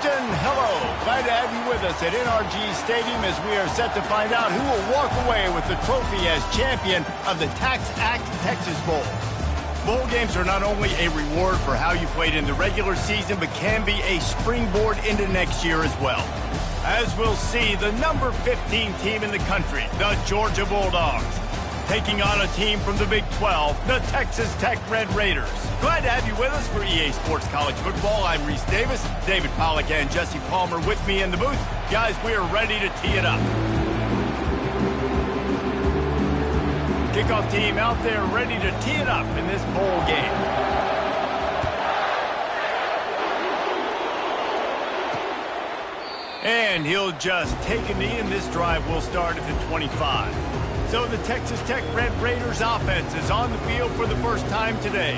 Houston, hello. Glad to have you with us at NRG Stadium as we are set to find out who will walk away with the trophy as champion of the TaxAct Texas Bowl. Bowl games are not only a reward for how you played in the regular season, but can be a springboard into next year as well. As we'll see, the number 15 team in the country, the Georgia Bulldogs, taking on a team from the Big 12, the Texas Tech Red Raiders. Glad to have you with us for EA Sports College Football. I'm Reese Davis, David Pollack and Jesse Palmer with me in the booth. Guys, we are ready to tee it up. Kickoff team out there ready to tee it up in this bowl game. And he'll just take a knee, and this drive will start at the 25. So the Texas Tech Red Raiders offense is on the field for the first time today.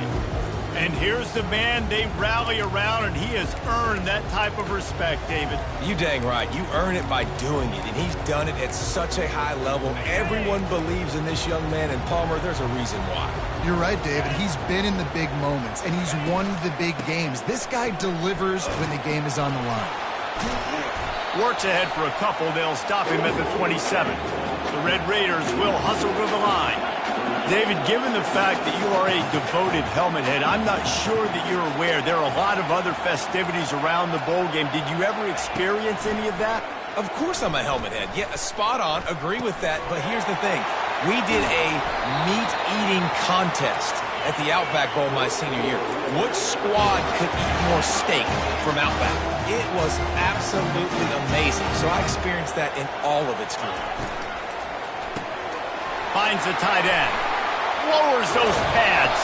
And here's the man they rally around, and he has earned that type of respect, David. You dang right. You earn it by doing it, and he's done it at such a high level. Everyone believes in this young man, and Palmer, there's a reason why. You're right, David. He's been in the big moments, and he's won the big games. This guy delivers when the game is on the line. Works ahead for a couple. They'll stop him at the 27. The Red Raiders will hustle to the line. David, given the fact that you are a devoted helmet head, I'm not sure that you're aware there are a lot of other festivities around the bowl game. Did you ever experience any of that? Of course I'm a helmet head. Yeah, spot on. Agree with that. But here's the thing. We did a meat-eating contest at the Outback Bowl my senior year. Which squad could eat more steak from Outback? It was absolutely amazing. So I experienced that in all of its glory. Finds the tight end. Lowers those pads.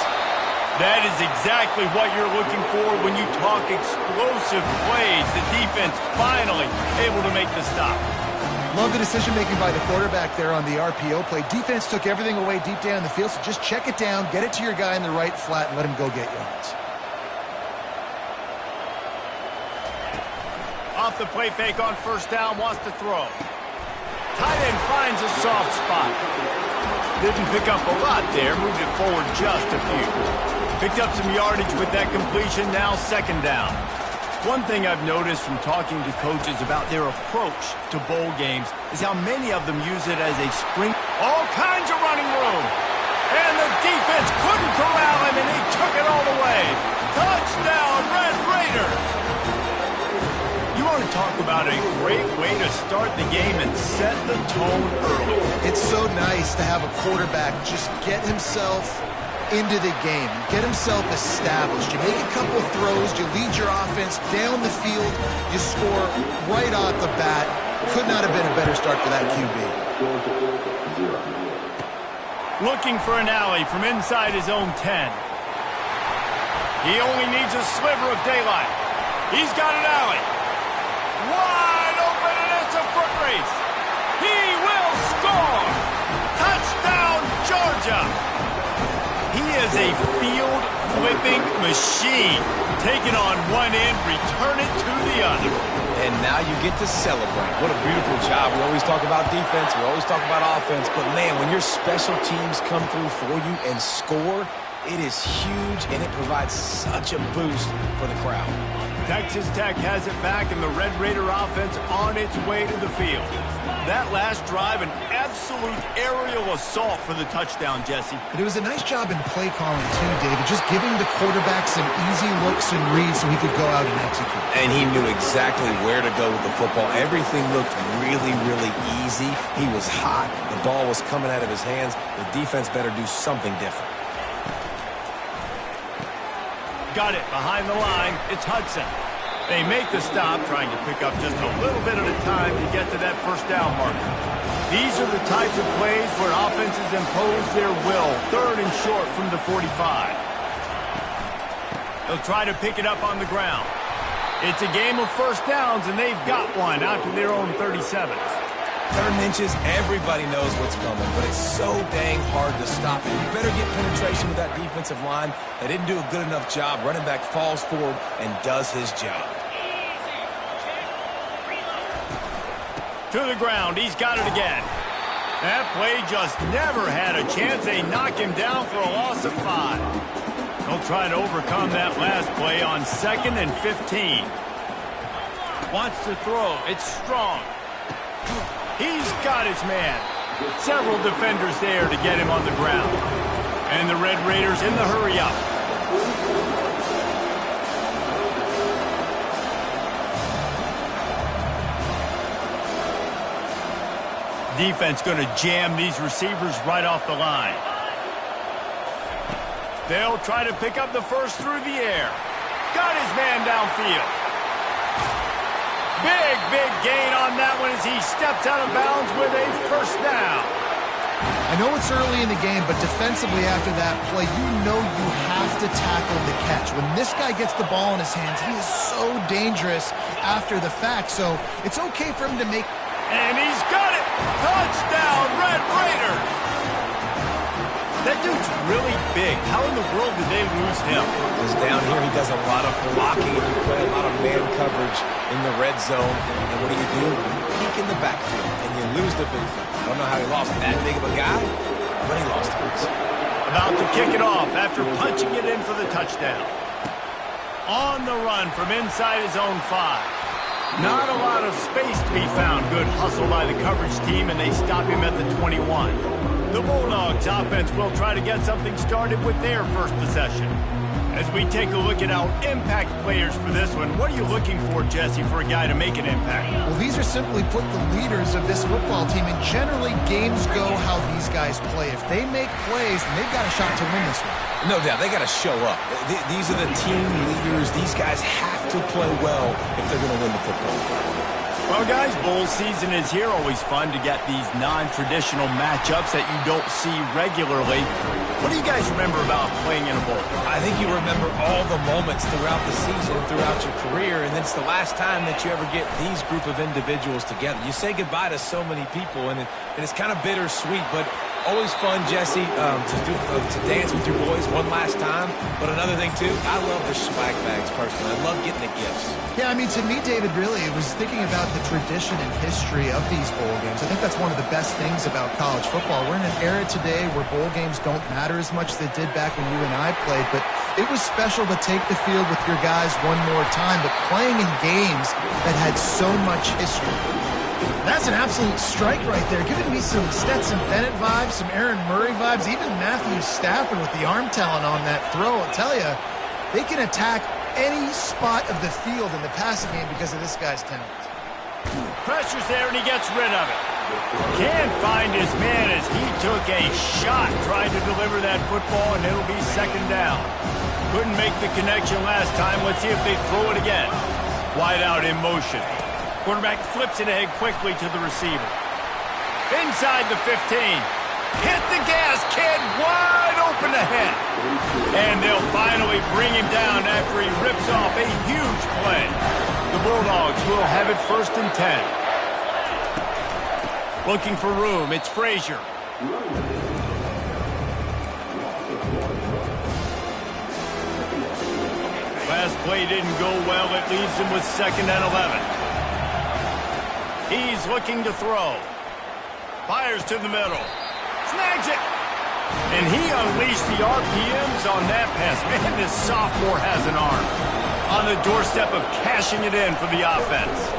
That is exactly what you're looking for when you talk explosive plays. The defense finally able to make the stop. Love the decision-making by the quarterback there on the RPO play. Defense took everything away deep down the field, so just check it down, get it to your guy in the right flat, and let him go get yards. Off the play fake on first down, wants to throw. Tight end finds a soft spot. Didn't pick up a lot there, moved it forward just a few. Picked up some yardage with that completion, now second down. One thing I've noticed from talking to coaches about their approach to bowl games is how many of them use it as a spring. All kinds of running room. And the defense couldn't corral him, and he took it all the way. Touchdown, Red Raiders! You want to talk about a great way to start the game and set the tone early. It's so nice to have a quarterback just get himself into the game, get himself established. You make a couple of throws, you lead your offense down the field, you score right off the bat. Could not have been a better start for that QB. Looking for an alley from inside his own 10. He only needs a sliver of daylight. He's got an alley. Wide open, and it's a foot race. He will score. Touchdown, Georgia. He is a field-flipping machine. Take it on one end, return it to the other. And now you get to celebrate. What a beautiful job. We always talk about defense. We always talk about offense. But, man, when your special teams come through for you and score, it is huge, and it provides such a boost for the crowd. Texas Tech has it back, and the Red Raider offense on its way to the field. That last drive, an absolute aerial assault for the touchdown, Jesse. But it was a nice job in play calling, too, David. Just giving the quarterback some easy looks and reads so he could go out and execute. And he knew exactly where to go with the football. Everything looked really, really easy. He was hot. The ball was coming out of his hands. The defense better do something different. Got it behind the line. It's Hudson. They make the stop, trying to pick up just a little bit at a time to get to that first down marker. These are the types of plays where offenses impose their will. Third and short from the 45. They'll try to pick it up on the ground. It's a game of first downs, and they've got one out to their own 37s. 3rd and inches, everybody knows what's coming, but it's so dang hard to stop it. You better get penetration with that defensive line. They didn't do a good enough job. Running back falls forward and does his job. To the ground, he's got it again. That play just never had a chance. They knock him down for a loss of 5. They'll try to overcome that last play on 2nd and 15. Wants to throw. It's strong. He's got his man. Several defenders there to get him on the ground. And the Red Raiders in the hurry up. Defense going to jam these receivers right off the line. They'll try to pick up the first through the air. Got his man downfield. Big gain on that one as he steps out of bounds with a first down. I know it's early in the game, but defensively after that play, you know you have to tackle the catch. When this guy gets the ball in his hands, he is so dangerous after the fact. So it's okay for him to make... And he's got it! Touchdown, Red Raiders! That dude's really big. How in the world did they lose him? Because down here he does a lot of blocking and you play a lot of man coverage in the red zone. And what do? Peek in the backfield and you lose the big thing. I don't know how he lost that big of a guy, but he lost it. About to kick it off after punching it in for the touchdown. On the run from inside his own 5. Not a lot of space to be found. Good hustle by the coverage team, and they stop him at the 21. The Bulldogs offense will try to get something started with their first possession. As we take a look at our impact players for this one, what are you looking for, Jesse, for a guy to make an impact? Well, these are simply put the leaders of this football team, and generally games go how these guys play. If they make plays, then they've got a shot to win this one. No doubt, they got to show up. These are the team leaders. These guys have to play well if they're going to win the football game. Well, guys, bowl season is here. Always fun to get these non-traditional matchups that you don't see regularly. What do you guys remember about playing in a bowl? I think you remember all the moments throughout the season, throughout your career, and it's the last time that you ever get these group of individuals together. You say goodbye to so many people, and it's kind of bittersweet, but always fun, Jesse, to dance with your boys one last time. But another thing, too, I love the swag bags, personally. I love getting the gifts. Yeah, I mean, to me, David, really, it was thinking about the tradition and history of these bowl games. I think that's one of the best things about college football. We're in an era today where bowl games don't matter as much as they did back when you and I played, but it was special to take the field with your guys one more time, but playing in games that had so much history. That's an absolute strike right there, giving me some Stetson Bennett vibes, some Aaron Murray vibes, even Matthew Stafford with the arm talent on that throw. I'll tell you, they can attack any spot of the field in the passing game because of this guy's talent. Pressure's there, and he gets rid of it. Can't find his man as he took a shot trying to deliver that football, and it'll be second down. Couldn't make the connection last time. Let's see if they throw it again. Wide out in motion. Quarterback flips it ahead quickly to the receiver. Inside the 15. Hit the gas, kid. Wide open ahead. And they'll finally bring him down after he rips off a huge play. The Bulldogs will have it 1st and 10. Looking for room. It's Frazier. Last play didn't go well. It leaves him with 2nd and 11. He's looking to throw. Fires to the middle. Snags it. And he unleashed the RPMs on that pass. Man, this sophomore has an arm. On the doorstep of cashing it in for the offense.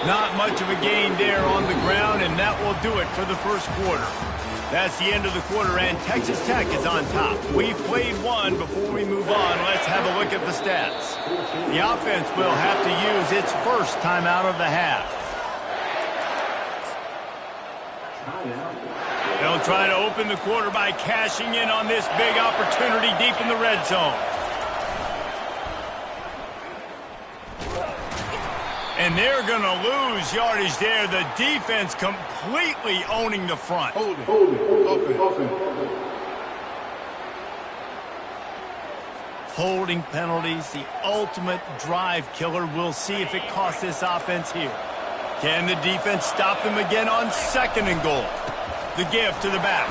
Not much of a gain there on the ground, and that will do it for the first quarter. That's the end of the quarter, and Texas Tech is on top. We've played one. Before we move on, let's have a look at the stats. The offense will have to use its first timeout of the half. They'll try to open the quarter by cashing in on this big opportunity deep in the red zone. And they're going to lose yardage there. The defense completely owning the front. Hold it. Open. Holding penalties, the ultimate drive killer. We'll see if it costs this offense here. Can the defense stop them again on 2nd and goal? The give to the back.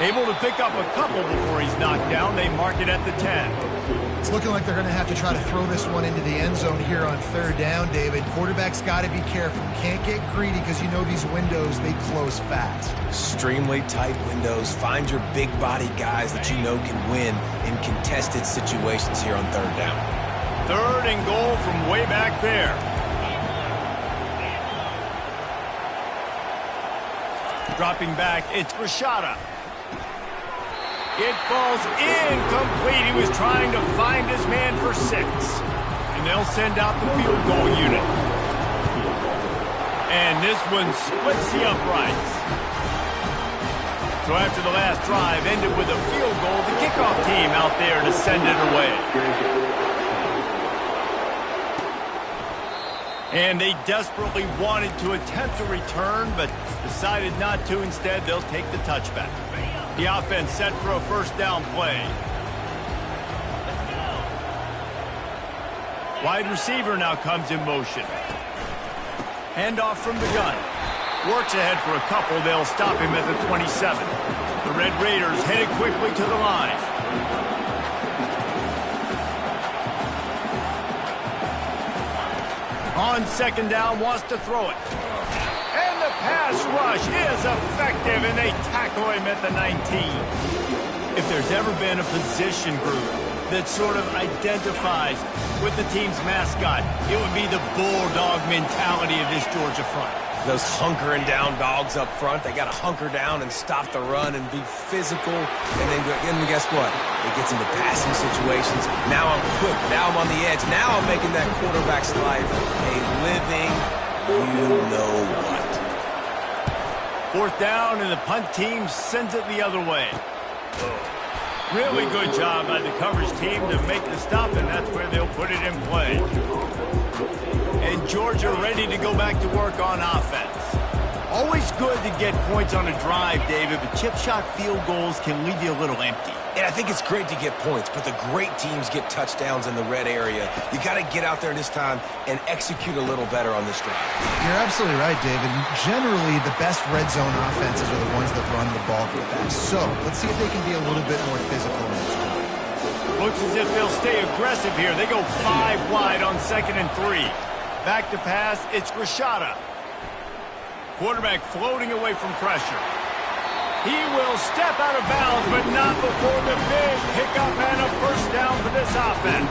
Able to pick up a couple before he's knocked down. They mark it at the 10. It's looking like they're going to have to try to throw this one into the end zone here on 3rd down, David. Quarterback's got to be careful. Can't get greedy because you know these windows, they close fast. Extremely tight windows. Find your big body guys that you know can win in contested situations here on 3rd down. 3rd and goal from way back there. Dropping back, it's Rashada. It falls incomplete. He was trying to find his man for 6. And they'll send out the field goal unit. And this one splits the uprights. So after the last drive ended with a field goal, the kickoff team out there to send it away. And they desperately wanted to attempt a return, but decided not to. Instead, they'll take the touchback. The offense set for a 1st down play. Wide receiver now comes in motion. Handoff from the gun. Works ahead for a couple. They'll stop him at the 27. The Red Raiders headed quickly to the line. On 2nd down, wants to throw it. And the pass rush is effective, and they tackle him at the 19. If there's ever been a position group that sort of identifies with the team's mascot, it would be the bulldog mentality of this Georgia front. Those hunkering down dogs up front, they got to hunker down and stop the run and be physical. And then guess what? It gets into passing situations. Now I'm quick. Now I'm on the edge. Now I'm making that quarterback's life a living you-know-what. 4th down, and the punt team sends it the other way. Really good job by the coverage team to make the stop, and that's where they'll put it in play. And Georgia ready to go back to work on offense. Always good to get points on a drive, David, but chip shot field goals can leave you a little empty. And I think it's great to get points, but the great teams get touchdowns in the red area. You got to get out there this time and execute a little better on this drive. You're absolutely right, David. Generally, the best red zone offenses are the ones that run the ball the best. So let's see if they can be a little bit more physical in this one. Looks as if they'll stay aggressive here. They go 5 wide on 2nd and 3. Back to pass, it's Rashada. Quarterback floating away from pressure. He will step out of bounds, but not before the big pickup and a 1st down for this offense.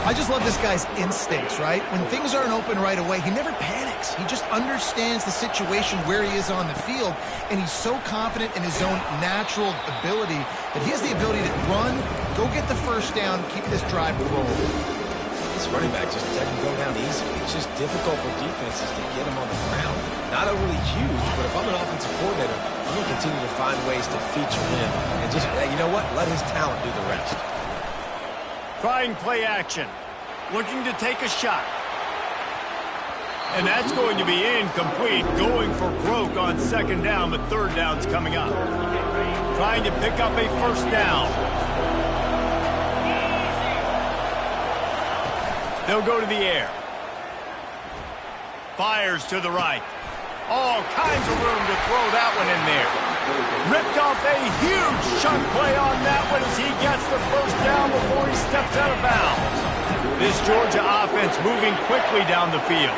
I just love this guy's instincts, right? When things aren't open right away, he never panics. He just understands the situation where he is on the field, and he's so confident in his own natural ability that he has the ability to run, go get the 1st down, keep this drive rolling. This running back just doesn't go down easy. It's just difficult for defenses to get him on the ground. Not overly huge, but if I'm an offensive coordinator, I'm going to continue to find ways to feature him. And just, you know what? Let his talent do the rest. Trying play action. Looking to take a shot. And that's going to be incomplete. Going for broke on 2nd down, but 3rd down's coming up. Trying to pick up a 1st down. They'll go to the air. Fires to the right. All kinds of room to throw that one in there. Ripped off a huge chunk play on that one as he gets the 1st down before he steps out of bounds. This Georgia offense moving quickly down the field.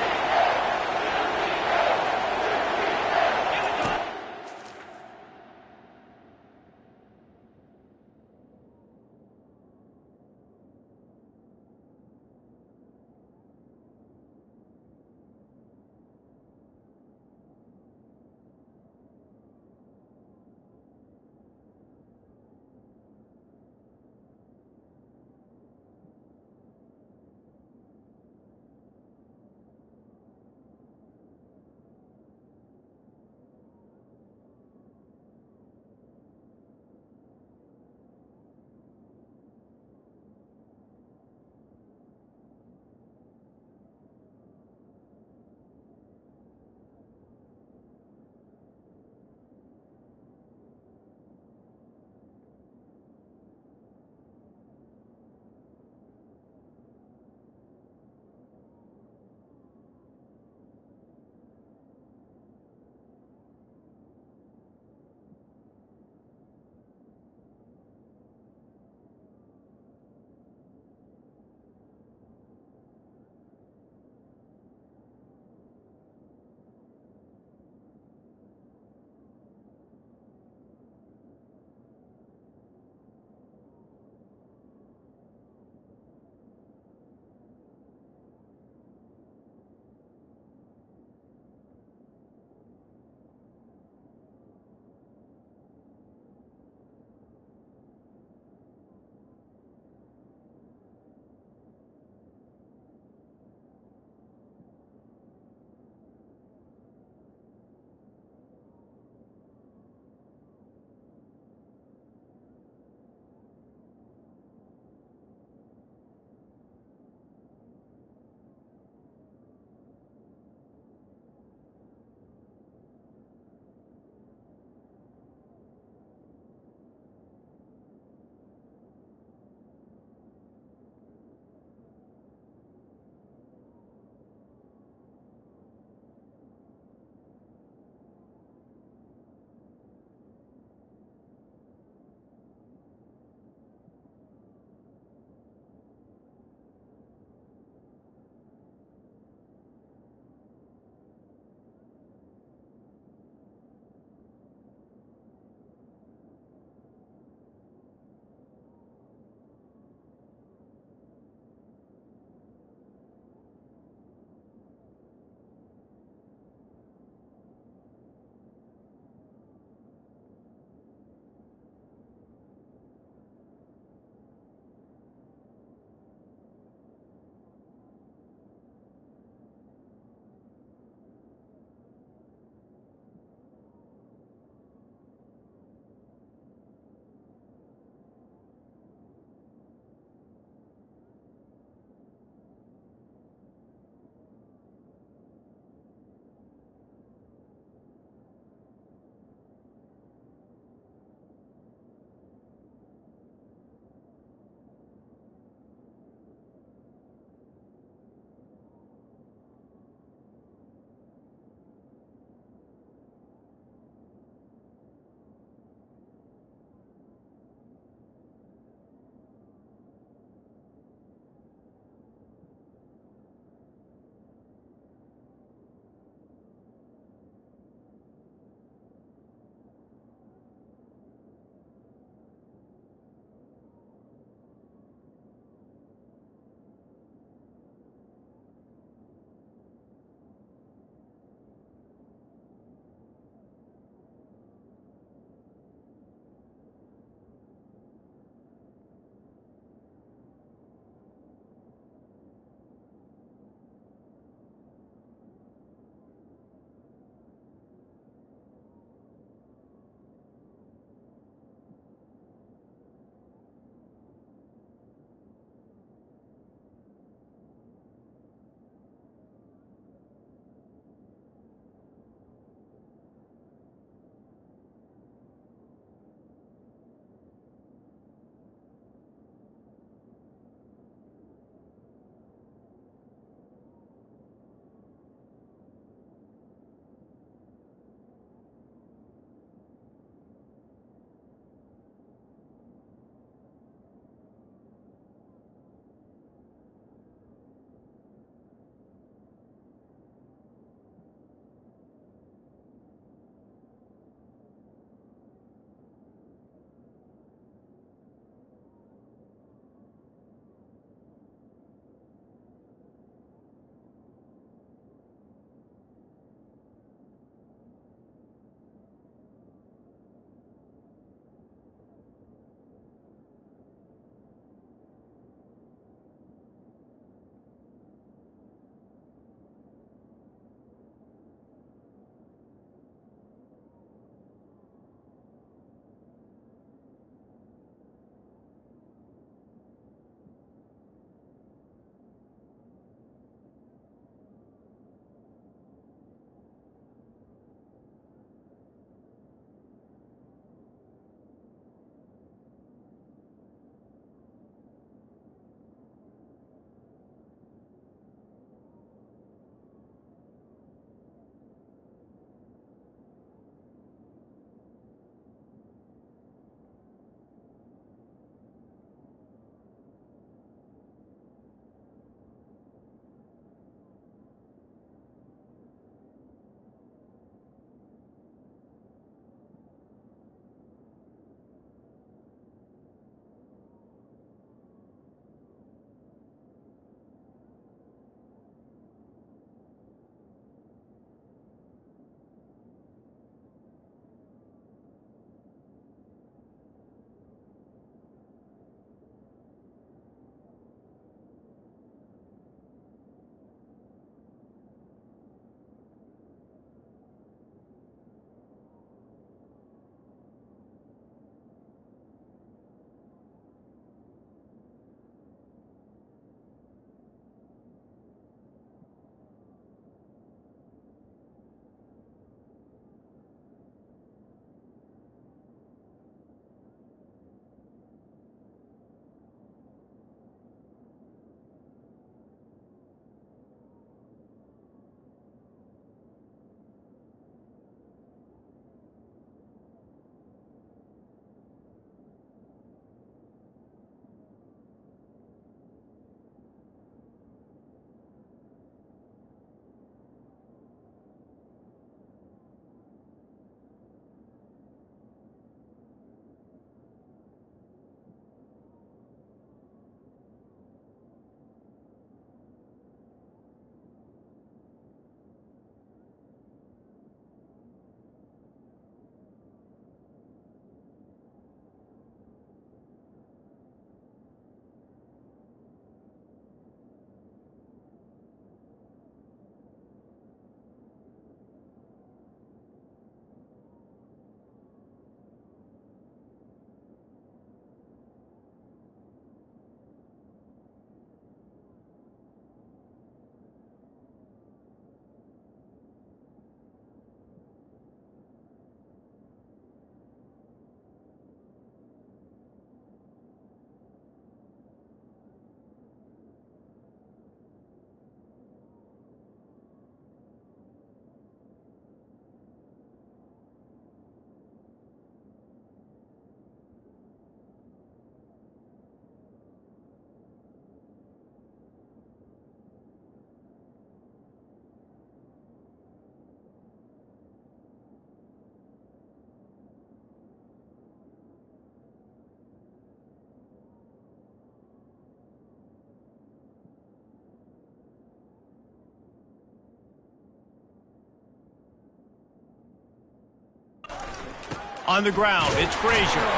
On the ground, it's Frazier.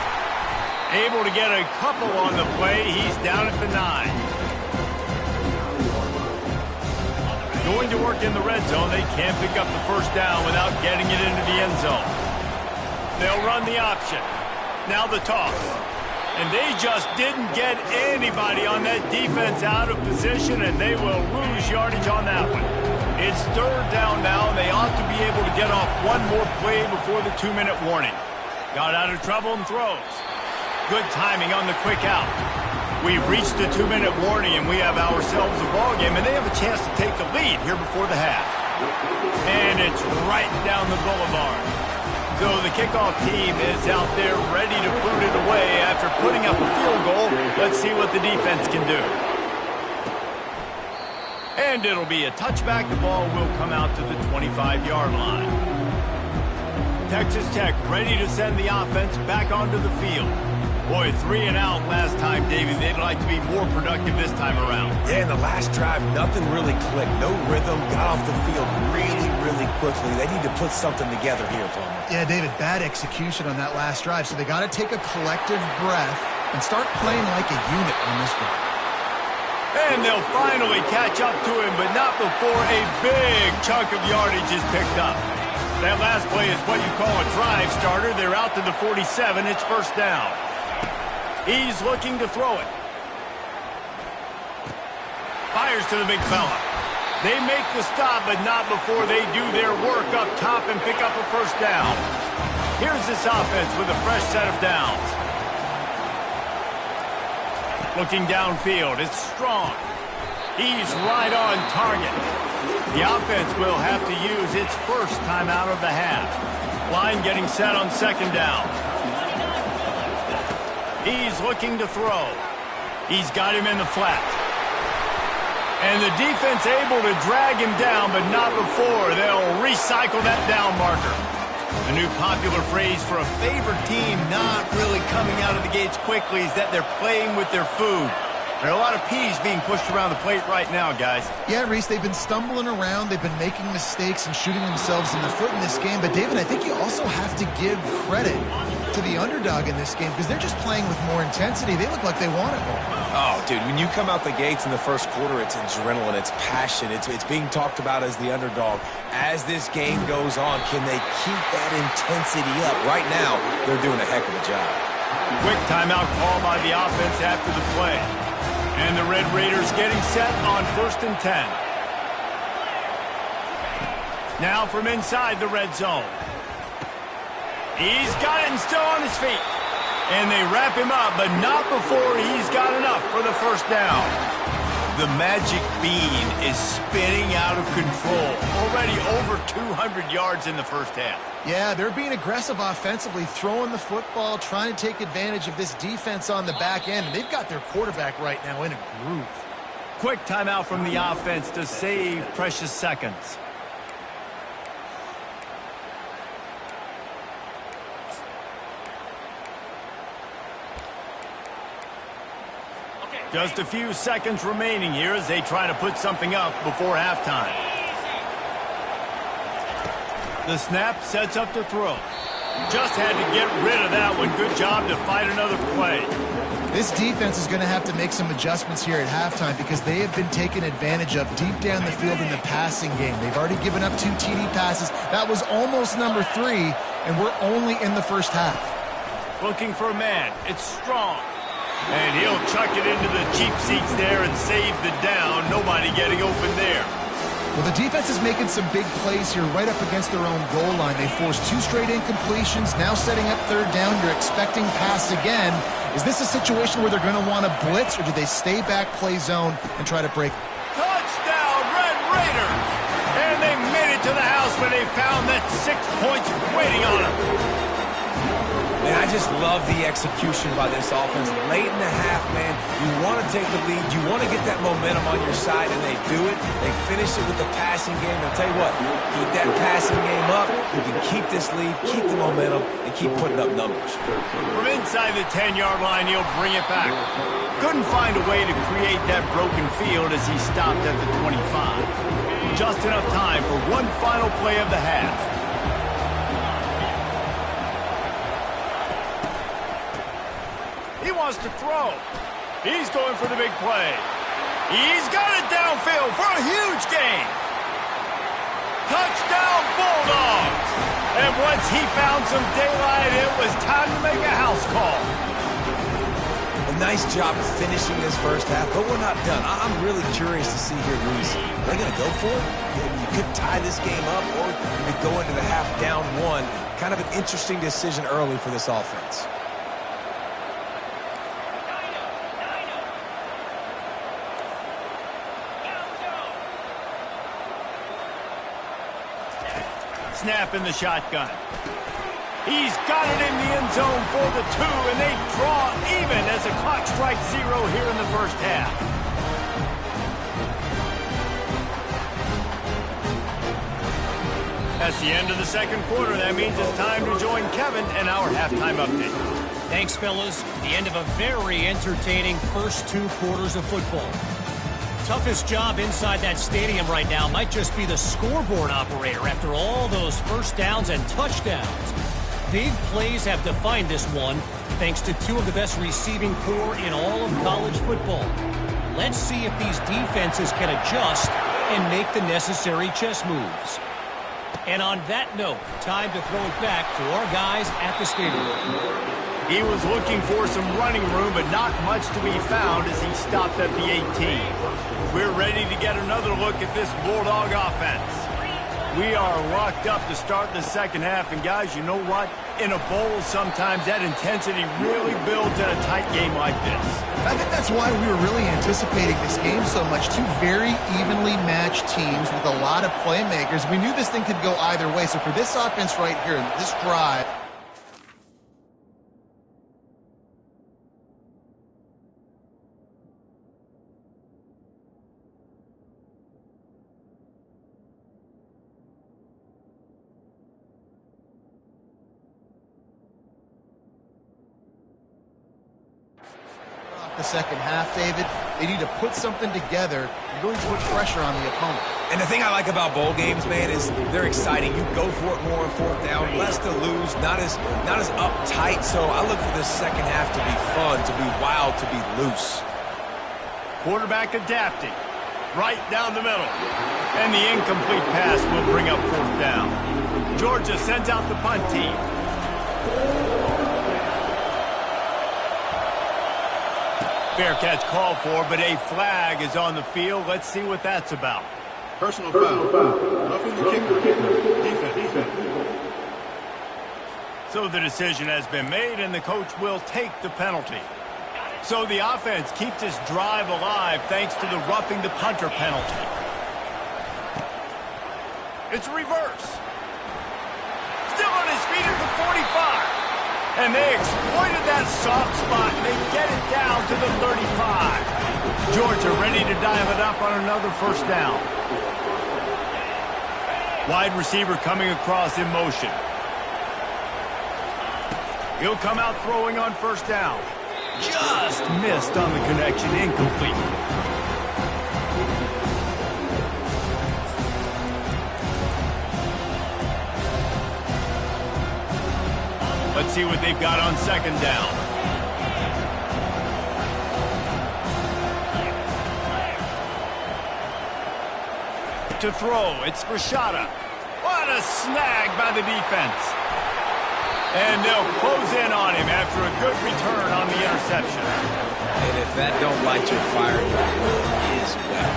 Able to get a couple on the play. He's down at the 9. Going to work in the red zone. They can't pick up the first down without getting it into the end zone. They'll run the option. Now the toss. And they just didn't get anybody on that defense out of position, and they will lose yardage on that one. It's third down now, and they ought to be able to get off one more play before the 2-minute warning. Got out of trouble and throws. Good timing on the quick out. We've reached the 2-minute warning, and we have ourselves a ball game, and they have a chance to take the lead here before the half. And it's right down the boulevard. So the kickoff team is out there ready to boot it away after putting up a field goal. Let's see what the defense can do. And it'll be a touchback. The ball will come out to the 25-yard line. Texas Tech ready to send the offense back onto the field. Boy, 3 and out last time, Davey. They'd like to be more productive this time around. Yeah, in the last drive, nothing really clicked. No rhythm. Got off the field really quickly. They need to put something together here, Palmer. Yeah, David, bad execution on that last drive. So they got to take a collective breath and start playing like a unit on this one. And they'll finally catch up to him, but not before a big chunk of yardage is picked up. That last play is what you call a drive starter. They're out to the 47. It's first down. He's looking to throw it. Fires to the big fella. They make the stop, but not before they do their work up top and pick up a first down. Here's this offense with a fresh set of downs. Looking downfield, it's Strong. He's right on target. The offense will have to use its first time out of the half. Line getting set on second down. He's looking to throw. He's got him in the flat. And the defense able to drag him down, but not before they'll recycle that down marker. A new popular phrase for a favored team not really coming out of the gates quickly is that they're playing with their food. There are a lot of peas being pushed around the plate right now, guys. Yeah, Reese, they've been stumbling around. They've been making mistakes and shooting themselves in the foot in this game. But, David, I think you also have to give credit to the underdog in this game because they're just playing with more intensity. They look like they want it more. Oh, dude, when you come out the gates in the first quarter, it's adrenaline, it's passion, it's being talked about as the underdog. As this game goes on, can they keep that intensity up? Right now, they're doing a heck of a job. Quick timeout call by the offense after the play. And the Red Raiders getting set on 1st and 10. Now from inside the red zone. He's got it and still on his feet. And they wrap him up, but not before he's got enough for the first down. The magic bean is spinning out of control. Already over 200 yards in the first half. Yeah, they're being aggressive offensively, throwing the football, trying to take advantage of this defense on the back end. And they've got their quarterback right now in a groove. Quick timeout from the offense to save precious seconds. Just a few seconds remaining here as they try to put something up before halftime. The snap sets up the throw. Just had to get rid of that one. Good job to fight another play. This defense is going to have to make some adjustments here at halftime because they have been taken advantage of deep down the field in the passing game. They've already given up 2 TD passes. That was almost number 3, and we're only in the first half. Looking for a man. It's Strong. And he'll chuck it into the cheap seats there and save the down. Nobody getting open there. Well, the defense is making some big plays here right up against their own goal line. They forced 2 straight incompletions, now setting up third down. You're expecting pass again. Is this a situation where they're going to want to blitz, or do they stay back, play zone, and try to break? Touchdown, Red Raiders! And they made it to the house when they found that 6 points waiting on them. Man, I just love the execution by this offense. Late in the half, man, you want to take the lead. You want to get that momentum on your side, and they do it. They finish it with the passing game. I'll tell you what, keep that passing game up. You can keep this lead, keep the momentum, and keep putting up numbers. From inside the 10-yard line, he'll bring it back. Couldn't find a way to create that broken field as he stopped at the 25. Just enough time for one final play of the half. wants to throw. He's going for the big play. He's got it downfield for a huge gain. Touchdown, Bulldogs. And once he found some daylight, it was time to make a house call. A nice job of finishing this first half, but we're not done. I'm really curious to see here, Luis. Are they going to go for it? You could tie this game up, or you could go into the half down one. Kind of an interesting decision early for this offense. Snap in the shotgun. He's got it in the end zone for the 2, and they draw even as the clock strikes 0 here in the first half. That's the end of the second quarter. That means it's time to join Kevin and our halftime update. Thanks, fellas. The end of a very entertaining first 2 quarters of football. Toughest job inside that stadium right now might just be the scoreboard operator after all those first downs and touchdowns. Big plays have defined this one, thanks to 2 of the best receiving corps in all of college football. Let's see if these defenses can adjust and make the necessary chess moves. And on that note, time to throw it back to our guys at the stadium. He was looking for some running room, but not much to be found as he stopped at the 18. We're ready to get another look at this Bulldog offense. We are locked up to start the second half, and guys, you know what? In a bowl, sometimes that intensity really builds in a tight game like this. I think that's why we were really anticipating this game so much. 2 very evenly matched teams with a lot of playmakers. We knew this thing could go either way, so for this offense right here, this drive, the second half, David. They need to put something together. You're going to put pressure on the opponent. And the thing I like about bowl games, man, is they're exciting. You go for it more on 4th down, less to lose, not as uptight. So I look for this second half to be fun, to be wild, to be loose. Quarterback adapting. Right down the middle. And the incomplete pass will bring up 4th down. Georgia sends out the punt team. Fair catch called for, but a flag is on the field. Let's see what that's about. Personal foul. Roughing the kicker. Defense. So the decision has been made, and the coach will take the penalty. So the offense keeps this drive alive thanks to the roughing the punter penalty. It's reverse. Still on his feet at the 45. And they exploited that soft spot, and they get it down to the 35. Georgia ready to dial it up on another first down. Wide receiver coming across in motion. He'll come out throwing on first down. Just missed on the connection, incomplete. Let's see what they've got on second down. To throw, it's Rashada. What a snag by the defense. And they'll close in on him after a good return on the interception. And if that don't light your fire, is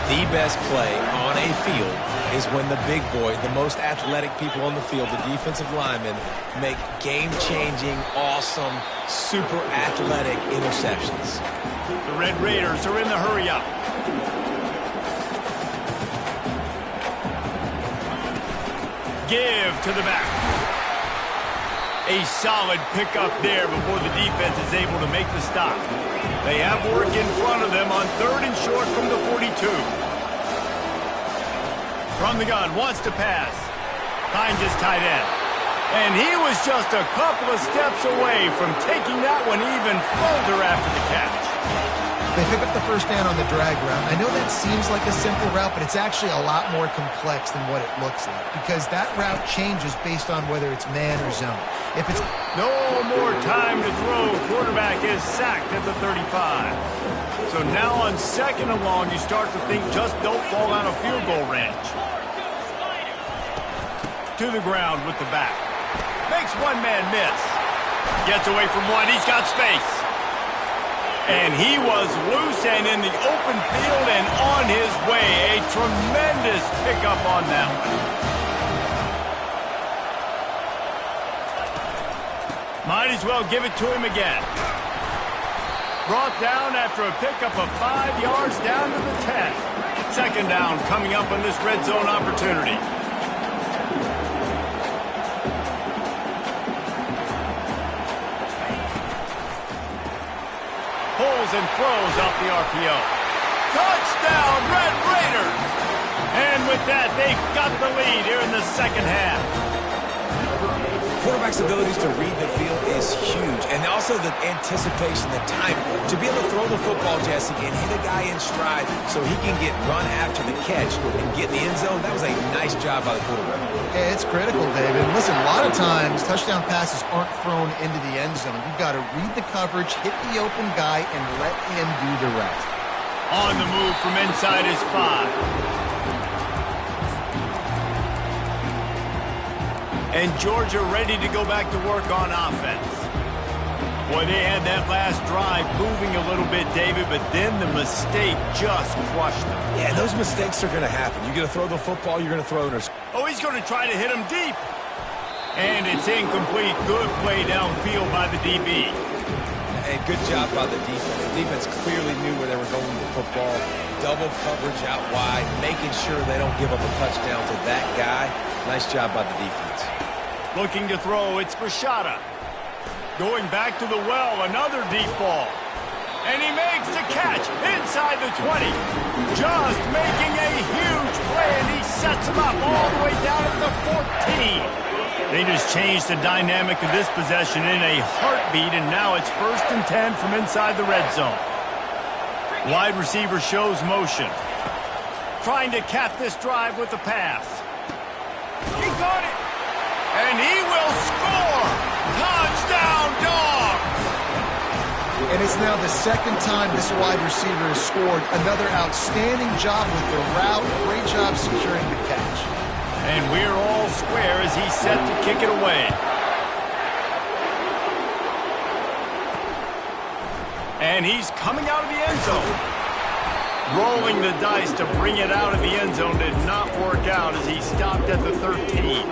the best play on a field is when the big boy, the most athletic people on the field, the defensive linemen, make game-changing, awesome, super athletic interceptions. The Red Raiders are in the hurry-up. Give to the back. A solid pickup there before the defense is able to make the stop. They have work in front of them on 3rd and short from the 42. From the gun, wants to pass. Finds his tight end. And he was just a couple of steps away from taking that one even further after the catch. They pick up the first down on the drag route. I know that seems like a simple route, but it's actually a lot more complex than what it looks like because that route changes based on whether it's man or zone. If it's no more time to throw, quarterback is sacked at the 35. So now on 2nd and long, you start to think just don't fall out of field goal range. To the ground with the back. Makes one man miss. Gets away from one. He's got space. And he was loose and in the open field and on his way. A tremendous pickup on that one. Might as well give it to him again. Brought down after a pickup of 5 yards down to the 10. 2nd down coming up on this red zone opportunity. Pulls and throws off the RPO. Touchdown, Red Raiders! And with that, they've got the lead here in the 2nd half. Quarterback's abilities to read the field is huge, and also the anticipation, the time to be able to throw the football, Jesse, and hit a guy in stride so he can get run after the catch and get in the end zone. That was a nice job by the quarterback. Yeah, it's critical, David. And listen, a lot of times touchdown passes aren't thrown into the end zone. You've got to read the coverage, hit the open guy, and let him do the rest. On the move from inside his 5. And Georgia ready to go back to work on offense. Boy, they had that last drive moving a little bit, David, but then the mistake just crushed them. Yeah, those mistakes are going to happen. You're going to throw the football, you're going to throw it. Oh, he's going to try to hit him deep. And it's incomplete. Good play downfield by the DB. And good job by the defense. The defense clearly knew where they were going with the football. Double coverage out wide, making sure they don't give up a touchdown to that guy. Nice job by the defense. Looking to throw, it's Rashada. Going back to the well, another deep ball. And he makes the catch inside the 20. Just making a huge play, and he sets him up all the way down at the 14. They just changed the dynamic of this possession in a heartbeat, and now it's 1st and 10 from inside the red zone. Wide receiver shows motion. Trying to cap this drive with the pass. He got it. And he will score! Touchdown, Dogs! And it's now the 2nd time this wide receiver has scored. Another outstanding job with the route. Great job securing the catch. And we're all square as he's set to kick it away. And he's coming out of the end zone. Rolling the dice to bring it out of the end zone did not work out as he stopped at the 13.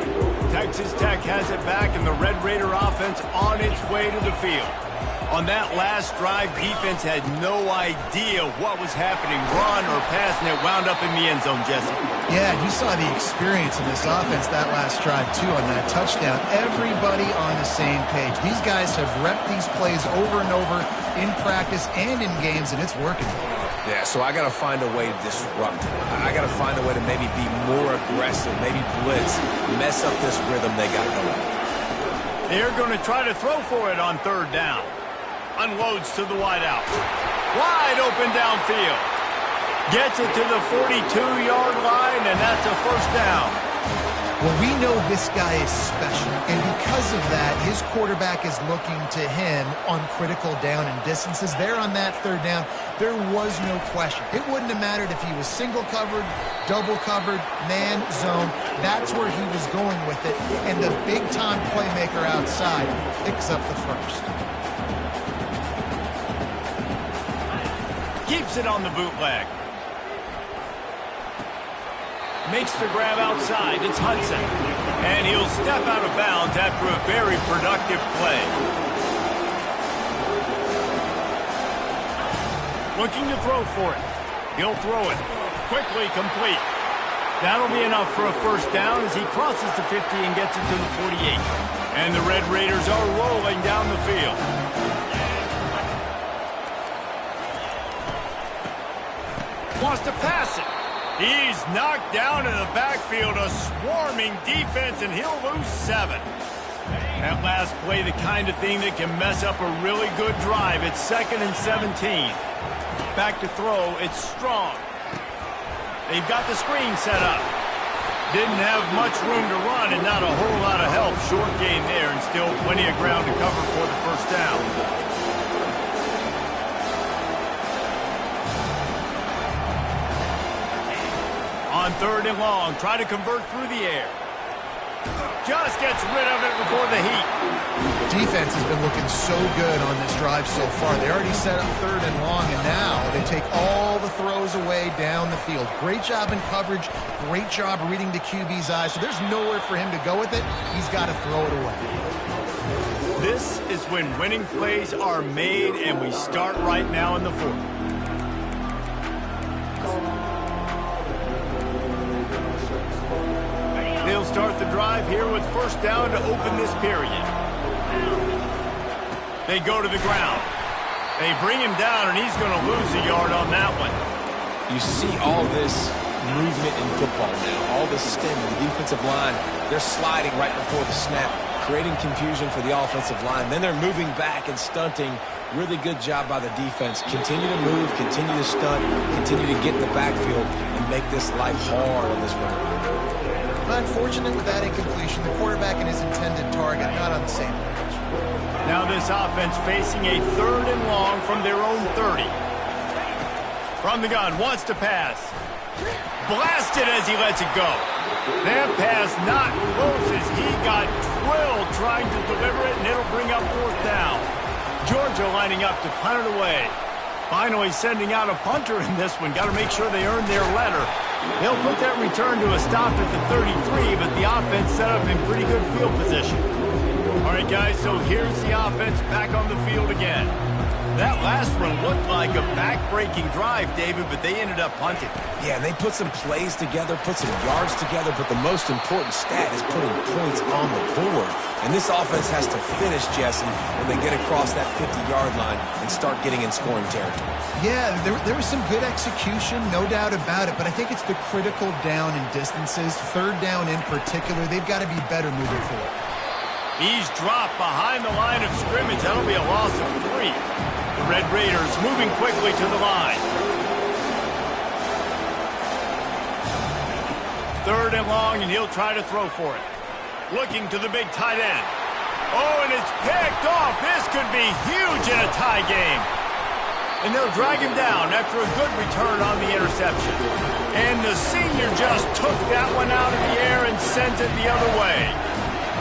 Texas Tech has it back, and the Red Raider offense on its way to the field. On that last drive, defense had no idea what was happening, run or pass, and it wound up in the end zone, Jesse. Yeah, you saw the experience in this offense that last drive, too, on that touchdown. Everybody on the same page. These guys have repped these plays over and over in practice and in games, and it's working. Yeah, so I got to find a way to disrupt it. I got to find a way to maybe be more aggressive, maybe blitz, mess up this rhythm they got going. They're going to try to throw for it on 3rd down. Unloads to the wideout. Wide open downfield. Gets it to the 42-yard line, and that's a 1st down. Well, we know this guy is special, and because of that, his quarterback is looking to him on critical down and distances. There on that 3rd down, there was no question. It wouldn't have mattered if he was single covered, double covered, man, zone. That's where he was going with it, and the big-time playmaker outside picks up the 1st. Keeps it on the bootleg. Makes the grab outside. It's Hudson. And he'll step out of bounds after a very productive play. Looking to throw for it. He'll throw it. Quickly complete. That'll be enough for a 1st down as he crosses the 50 and gets it to the 48. And the Red Raiders are rolling down the field. Wants to pass it. He's knocked down in the backfield, a swarming defense, and he'll lose 7. That last play, the kind of thing that can mess up a really good drive. It's 2nd and 17. Back to throw, it's Strong. They've got the screen set up. Didn't have much room to run and not a whole lot of help. Short gain there and still plenty of ground to cover for the first down. On 3rd and long, try to convert through the air. Just gets rid of it before the heat. Defense has been looking so good on this drive so far. They already set up 3rd and long, and now they take all the throws away down the field. Great job in coverage. Great job reading the QB's eyes. So there's nowhere for him to go with it. He's got to throw it away. This is when winning plays are made, and we start right now in the 4th. They'll start the drive here with first down to open this period. They go to the ground. They bring him down, and he's going to lose a yard on that one. You see all this movement in football now. All this stemming. The defensive line, they're sliding right before the snap, creating confusion for the offensive line. Then they're moving back and stunting. Really good job by the defense. Continue to move, continue to stunt, continue to get in the backfield, and make this life hard on this running back. Unfortunate with that incompletion. The quarterback and his intended target not on the same page. Now this offense facing a 3rd and long from their own 30. From the gun, wants to pass. Blasted as he lets it go. That pass not close as he got drilled trying to deliver it, and it'll bring up 4th down. Georgia lining up to punt it away. Finally sending out a punter in this one. Got to make sure they earn their letter. They'll put that return to a stop at the 33, but the offense set up in pretty good field position. All right, guys, so here's the offense back on the field again. That last one looked like a back-breaking drive, David, but they ended up punting. Yeah, they put some plays together, put some yards together, but the most important stat is putting points on the board. And this offense has to finish, Jesse, when they get across that 50-yard line and start getting in scoring territory. Yeah, there was some good execution, no doubt about it, but I think it's the critical down and distances, 3rd down in particular. They've got to be better moving forward. He's dropped behind the line of scrimmage. That'll be a loss of 3. The Red Raiders moving quickly to the line. 3rd and long, and he'll try to throw for it. Looking to the big tight end. Oh, and it's picked off. This could be huge in a tie game. And they'll drag him down after a good return on the interception. And the senior just took that one out of the air and sent it the other way.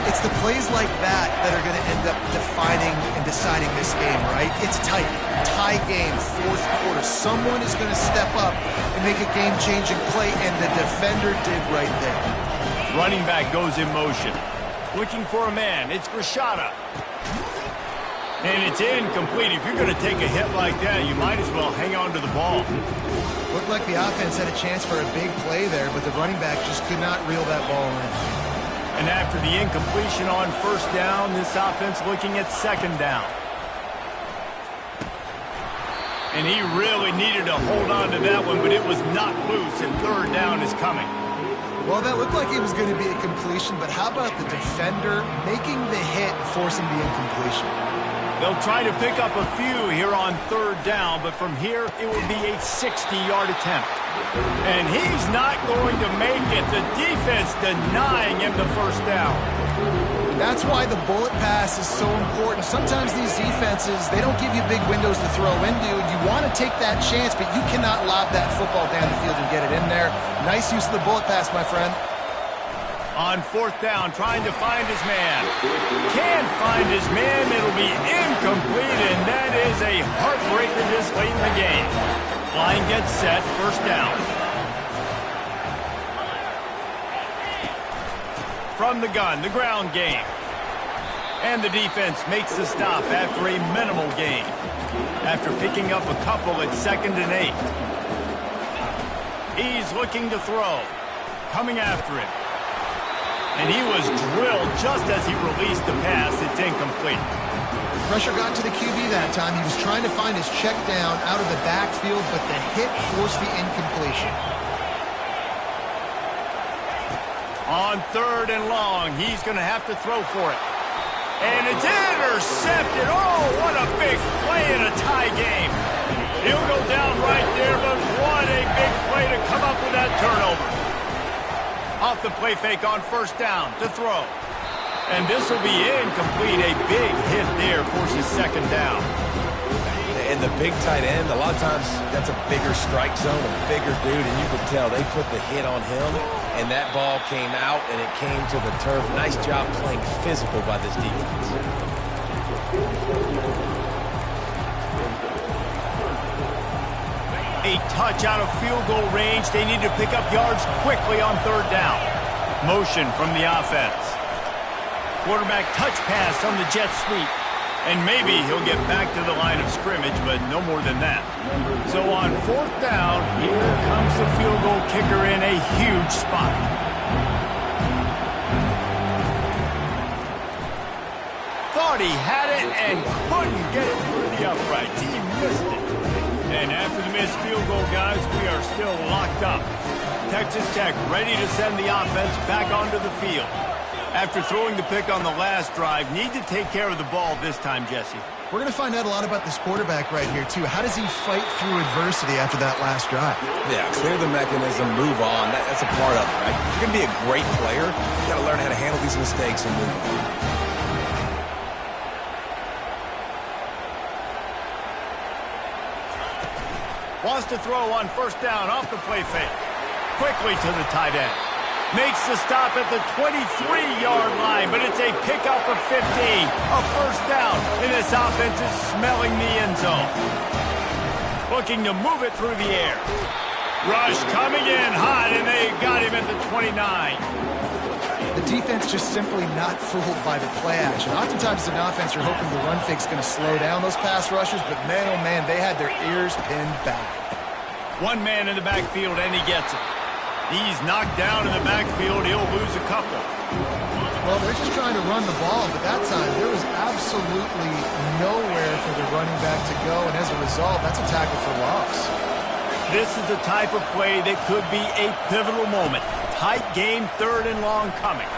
It's the plays like that that are going to end up defining and deciding this game, right? It's tight. Tie game, 4th quarter. Someone is going to step up and make a game-changing play, and the defender did right there. Running back goes in motion. Looking for a man. It's Grishada. And it's incomplete. If you're going to take a hit like that, you might as well hang on to the ball. Looked like the offense had a chance for a big play there, but the running back just could not reel that ball in. And after the incompletion on 1st down, this offense looking at 2nd down. And he really needed to hold on to that one, but it was not loose, and 3rd down is coming. Well, that looked like it was going to be a completion, but how about the defender making the hit and forcing the incompletion? They'll try to pick up a few here on 3rd down, but from here, it will be a 60-yard attempt. And he's not going to make it. The defense denying him the 1st down. That's why the bullet pass is so important. Sometimes these defenses, they don't give you big windows to throw into. You want to take that chance, but you cannot lob that football down the field and get it in there. Nice use of the bullet pass, my friend. On 4th down, trying to find his man. Can't find his man. It'll be incomplete, and that is a heartbreaker this late in the game. Line gets set, 1st down. From the gun, the ground game. And the defense makes the stop after a minimal gain. After picking up a couple at 2nd and 8. He's looking to throw. Coming after it. And he was drilled just as he released the pass. It's incomplete. Pressure got to the QB that time. He was trying to find his check down out of the backfield, but the hit forced the incompletion. On 3rd and long, he's going to have to throw for it. And it's intercepted. Oh, what a big play in a tie game. He'll go down right there, but what a big play to come up with that turnover. Off the play fake on first down to throw. And this will be incomplete. A big hit there forces second down. And the big tight end, a lot of times that's a bigger strike zone, a bigger dude, and you can tell they put the hit on him, and that ball came out, and it came to the turf. Nice job playing physical by this defense. A touch out of field goal range. They need to pick up yards quickly on third down. Motion from the offense. Quarterback touch pass on the jet sweep. And maybe he'll get back to the line of scrimmage, but no more than that. So on fourth down, here comes the field goal kicker in a huge spot. Thought he had it and couldn't get it through the uprights. He missed it. And after the missed field goal, guys, we are still locked up. Texas Tech ready to send the offense back onto the field. After throwing the pick on the last drive, need to take care of the ball this time, Jesse. We're going to find out a lot about this quarterback right here, too. How does he fight through adversity after that last drive? Yeah, clear the mechanism, move on. That's a part of it, right? If you're going to be a great player, you got to learn how to handle these mistakes and move on. Wants to throw on first down off the play fake. Quickly to the tight end. Makes the stop at the 23-yard line, but it's a pickup of 15. A first down, and this offense is smelling the end zone. Looking to move it through the air. Rush coming in hot, and they got him at the 29. The defense just simply not fooled by the play action. Oftentimes as an offense, you're hoping the run fake's going to slow down those pass rushers, but man, oh man, they had their ears pinned back. One man in the backfield, and he gets it. He's knocked down in the backfield. He'll lose a couple. Well, they're just trying to run the ball, but that time there was absolutely nowhere for the running back to go, and as a result, that's a tackle for loss. This is the type of play that could be a pivotal moment. Tight game, third and long coming.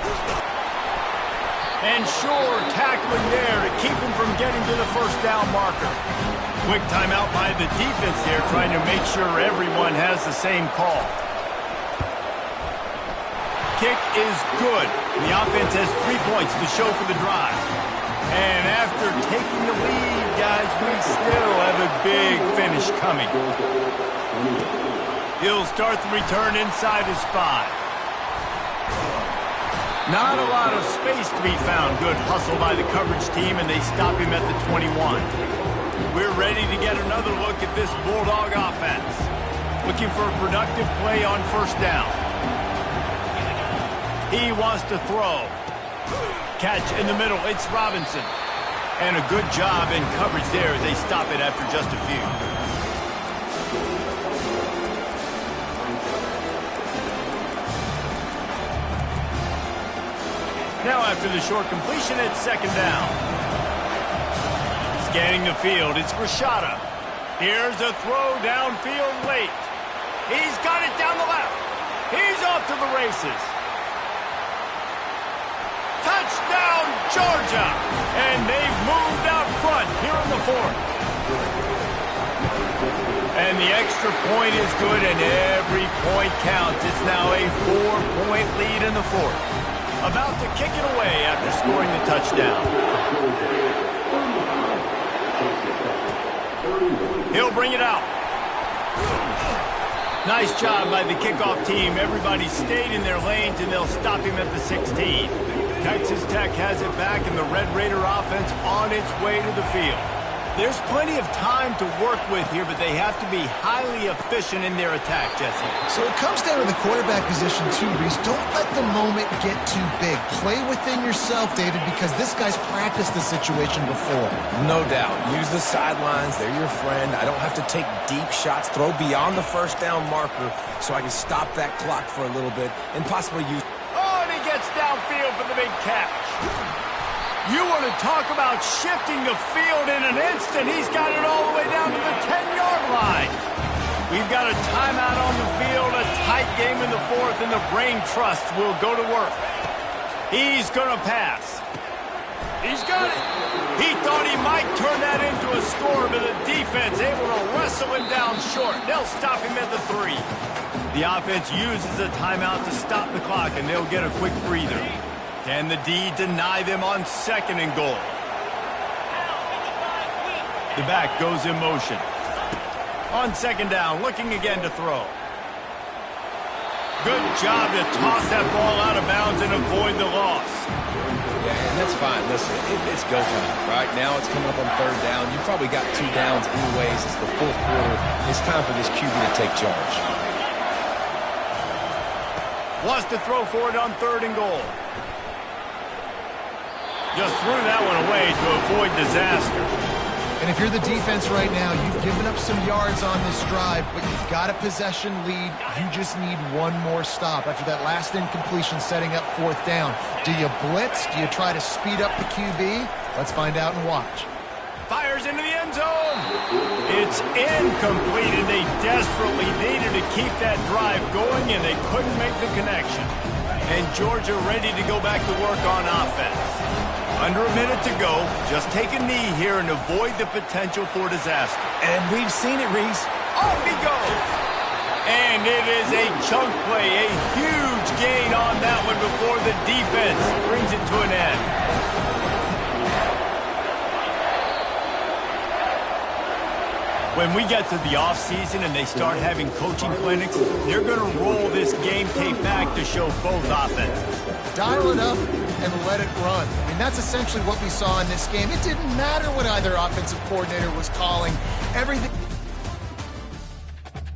And sure, tackling there to keep him from getting to the first down marker. Quick timeout by the defense there, trying to make sure everyone has the same call. Kick is good. The offense has 3 points to show for the drive. And after taking the lead, guys, we still have a big finish coming. He'll start the return inside his 5. Not a lot of space to be found. Good hustle by the coverage team, and they stop him at the 21. We're ready to get another look at this Bulldog offense. Looking for a productive play on first down. He wants to throw. Catch in the middle. It's Robinson. And a good job in coverage there as they stop it after just a few. Now after the short completion, it's second down. Scanning the field, it's Rashada. Here's a throw downfield late. He's got it down the left. He's off to the races. Touchdown, Georgia! And they've moved out front here in the fourth. And the extra point is good, and every point counts. It's now a 4-point lead in the fourth. About to kick it away after scoring the touchdown. He'll bring it out. Nice job by the kickoff team. Everybody stayed in their lanes, and they'll stop him at the 16. Texas Tech has it back, and the Red Raider offense on its way to the field. There's plenty of time to work with here, but they have to be highly efficient in their attack, Jesse. So it comes down to the quarterback position too, Reese. Don't let the moment get too big. Play within yourself, David, because this guy's practiced this situation before. No doubt. Use the sidelines. They're your friend. I don't have to take deep shots. Throw beyond the first down marker so I can stop that clock for a little bit and possibly use... Oh, and he gets downfield for the big catch. You want to talk about shifting the field in an instant. He's got it all the way down to the 10-yard line. We've got a timeout on the field, a tight game in the fourth, and the Brain Trust will go to work. He's going to pass. He's got it. He thought he might turn that into a score, but the defense able to wrestle him down short. They'll stop him at the 3. The offense uses a timeout to stop the clock, and they'll get a quick breather. Can the D deny them on 2nd and goal? The back goes in motion. On 2nd down, looking again to throw. Good job to toss that ball out of bounds and avoid the loss. Yeah, and that's fine. Listen, it's go time. Right now it's coming up on 3rd down. You probably got 2 downs anyways. It's the 4th quarter. It's time for this QB to take charge. Wants to throw for it on 3rd and goal. Just threw that one away to avoid disaster. And if you're the defense right now, you've given up some yards on this drive, but you've got a possession lead. You just need one more stop after that last incompletion setting up 4th down. Do you blitz? Do you try to speed up the QB? Let's find out and watch. Fires into the end zone. It's incomplete, and they desperately needed to keep that drive going, and they couldn't make the connection. And Georgia ready to go back to work on offense. Under a minute to go. Just take a knee here and avoid the potential for disaster. And we've seen it, Reese. Off he goes. And it is a chunk play, a huge gain on that one before the defense brings it to an end. When we get to the offseason and they start having coaching clinics, they're going to roll this game tape back to show both offenses. Dial it up and let it run. I mean, that's essentially what we saw in this game. It didn't matter what either offensive coordinator was calling. Everything...